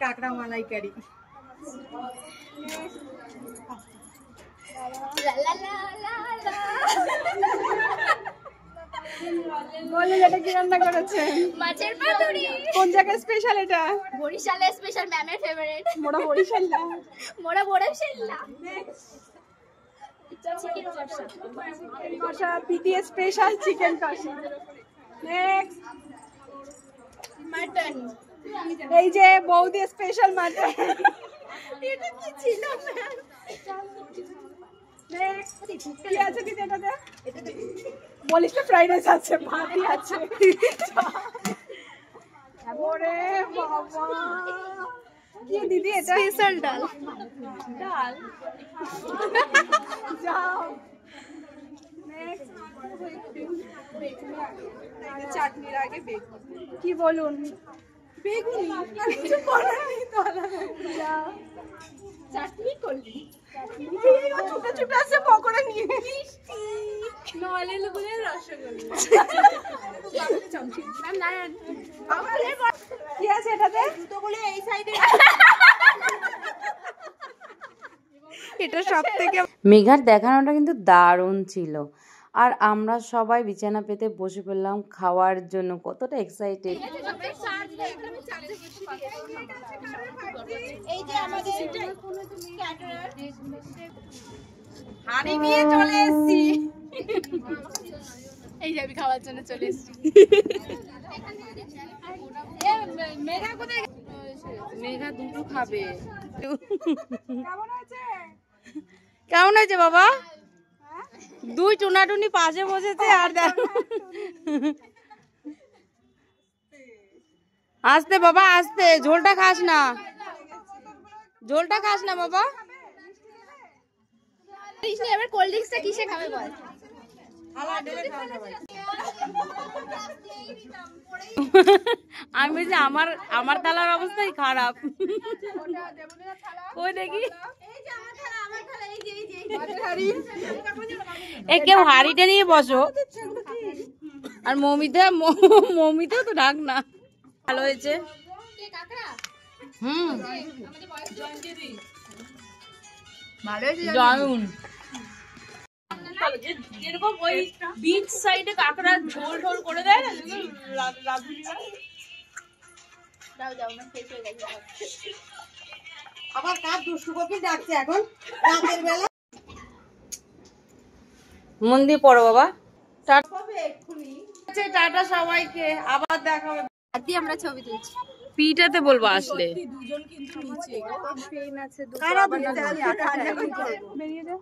কাঁকড়া মালাইকারি। বলুন এটা কি রান্না করেছেন? মাছের পাতুরি। কোন জায়গায় স্পেশাল এটা? বরিশালের স্পেশাল, ম্যামের ফেভারিট। মোরা বরিশাল না, মোরা বরিশাল না। চিকেন কষা, পিটিএ স্পেশাল চিকেন কষা। Next mutton. এই যে বৌদি স্পেশাল মাটন। এটা কি ছিল ম্যাম? নেক্সট কি আছে কি এটাতে? বলিস তো ফ্রাইড রাইস আছে, ভাতই আছে। ওরে বাবা, কি দিদি এটা? স্পেশাল ডাল। ডাল। যাও নেক্সট। চাটনির আগে বেগুন। কি বলুন? বেগুনি আর কিছু করার নেই তো। যাও চাটনি করলি। ছোট ছোট আছে পকোড়া নিয়ে। নলে লুগুলের রসগোল্লা। ম্যাম নারায়ণ। কি আছে এটাতে? জুতোগুলো এই সাইডে। এটা সবথেকে মেঘার দেখানোটা কিন্তু দারুণ ছিল। আর আমরা সবাই বিছানা পেতে বসে পড়লাম খাওয়ার জন্য। কতটা এক্সাইটেড! এই যে আমাদের হাঁড়ি নিয়ে চলে এসেছি। এই যে আমি খাওয়ার জন্য চলে এসেছি। মেঘা কোথায়? মেঘা দুটো খাবে। কেমন আছে? কেমন হয়েছে বাবা? দুই টুনাটুনি পাশে বসেছে আর আস্তে বাবা আস্তে, ঝোলটা খাস না, ঝোলটা খাস না বাবা। এবার কোল্ড ড্রিঙ্কসটা কিসে খাবে বল? আমি বলছি আমার আমার থালার অবস্থাই খারাপ। কই দেখি এ কেউ হাড়িটা নিয়ে বসো। আর মমিতেও তো ঢাক না। ভালো হয়েছে। হুম ভালো হয়েছে। জয়ুন যেরকম ওই বিচ সাইডে কাঁকড়া ঝোল ঝোল করে দেয় না, দাও দাও না, শেষ হয়ে গেছে। আবার কার দুষ্টু কপি ডাকছে এখন রাতের বেলা। মন দিয়ে পড়ো বাবা। টাটা সবাইকে, আবার দেখা হবে। আদি আমরা ছবি তুলছি। পিটাতে বলবো আসলে। দুজন কিন্তু নিচে পেন আছে দুটো। আবার বেরিয়ে যা।